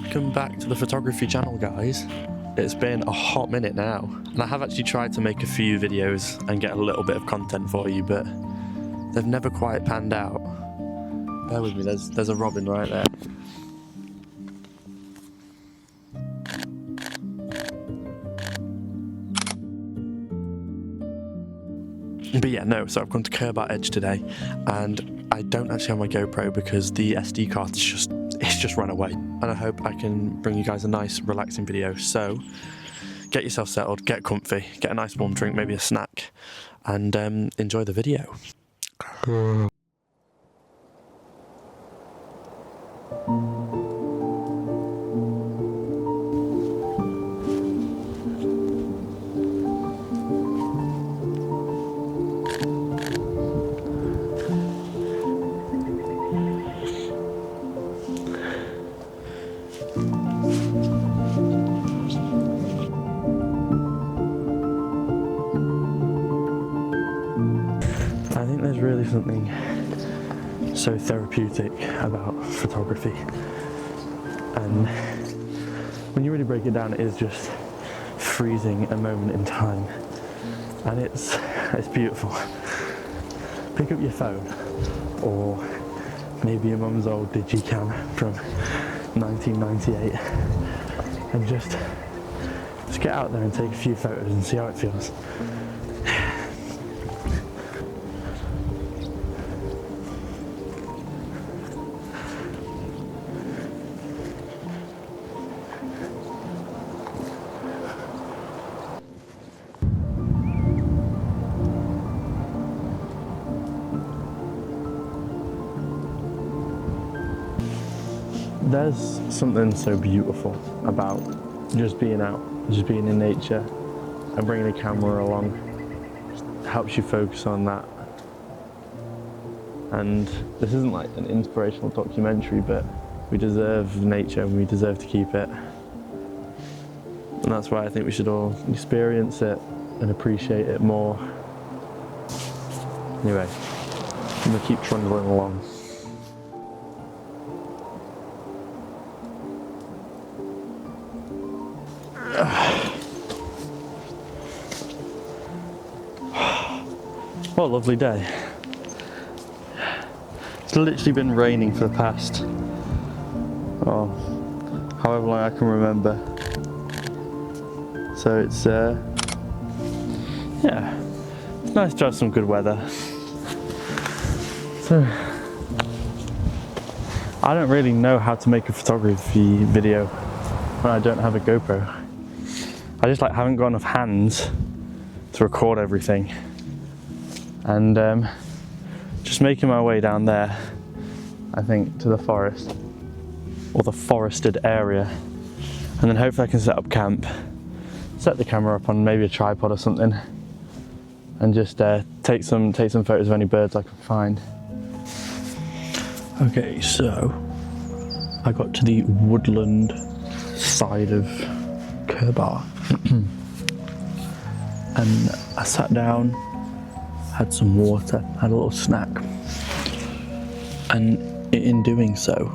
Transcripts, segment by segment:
Welcome back to the photography channel, guys. It's been a hot minute now, and I have actually tried to make a few videos and get a little bit of content for you, but they've never quite panned out. Bear with me, there's a robin right there. But yeah, no, so I've gone to Curbar Edge today, and I don't actually have my GoPro because the SD card is just run away. And I hope I can bring you guys a nice, relaxing video. So get yourself settled, get comfy, get a nice warm drink, maybe a snack, and enjoy the video. I think there's really something so therapeutic about photography, and when you really break it down, it is just freezing a moment in time, and it's beautiful. Pick up your phone, or maybe your mum's old digicam from 1998, and just get out there and take a few photos and see how it feels. There's something so beautiful about just being out, just being in nature, and bringing a camera along. Just helps you focus on that. And this isn't like an inspirational documentary, but we deserve nature and we deserve to keep it. And that's why I think we should all experience it and appreciate it more. Anyway, I'm gonna keep trundling along. What a lovely day. It's literally been raining for the past, however long I can remember. So it's, yeah, it's nice to have some good weather. So, I don't really know how to make a photography video when I don't have a GoPro. I just haven't got enough hands to record everything. And just making my way down there, I think, to the forest, or the forested area, and then hopefully I can set up camp, set the camera up on maybe a tripod or something, and just take some photos of any birds I can find. Okay, so I got to the woodland side of Curbar, and I sat down, had some water, had a little snack, and in doing so,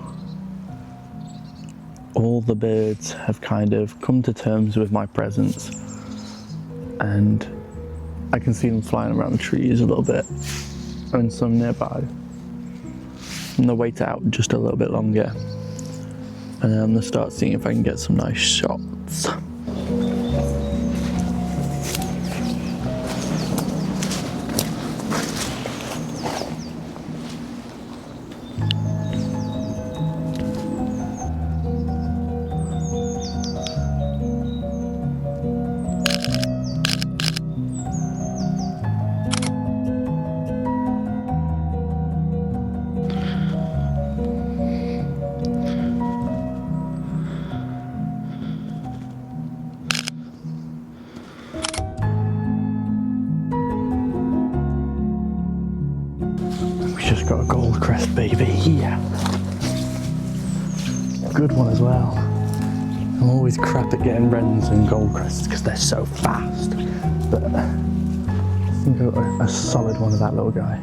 all the birds have kind of come to terms with my presence, and I can see them flying around the trees a little bit, and some nearby. I'm gonna wait out just a little bit longer, and then I'm gonna start seeing if I can get some nice shots. Just got a gold crest, baby. Yeah. Good one as well. I'm always crap at getting wrens and gold crests because they're so fast. But I think I got a solid one of that little guy.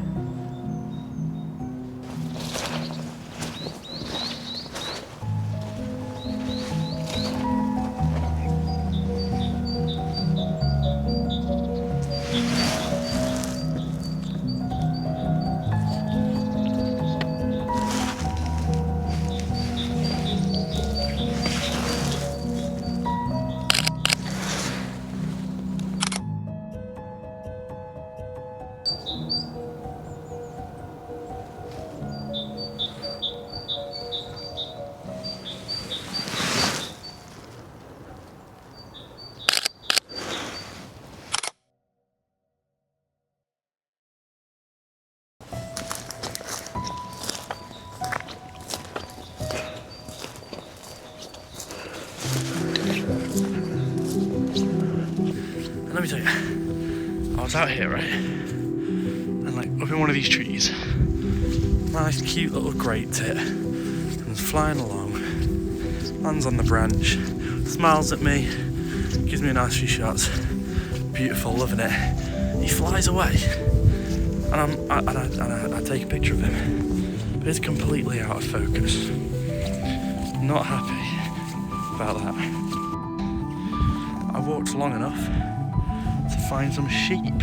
tell you, I was out here, right? And like up in one of these trees, nice cute little great tit, and was flying along, lands on the branch, smiles at me, gives me a nice few shots, beautiful, loving it. He flies away, and I take a picture of him, but it's completely out of focus. Not happy about that. I walked long enough to find some sheep.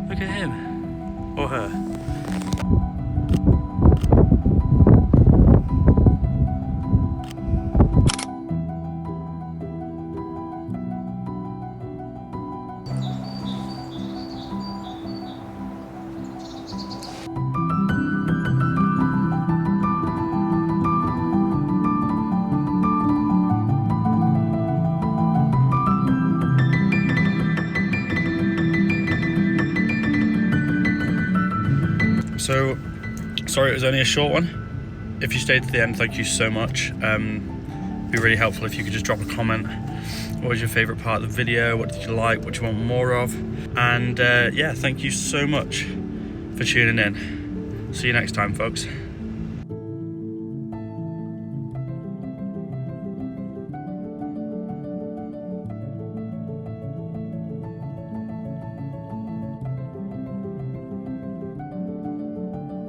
Look at him, or her. So, sorry it was only a short one. If you stayed to the end, thank you so much. It'd be really helpful if you could just drop a comment. What was your favourite part of the video? What did you like? What do you want more of? And yeah, thank you so much for tuning in. See you next time, folks.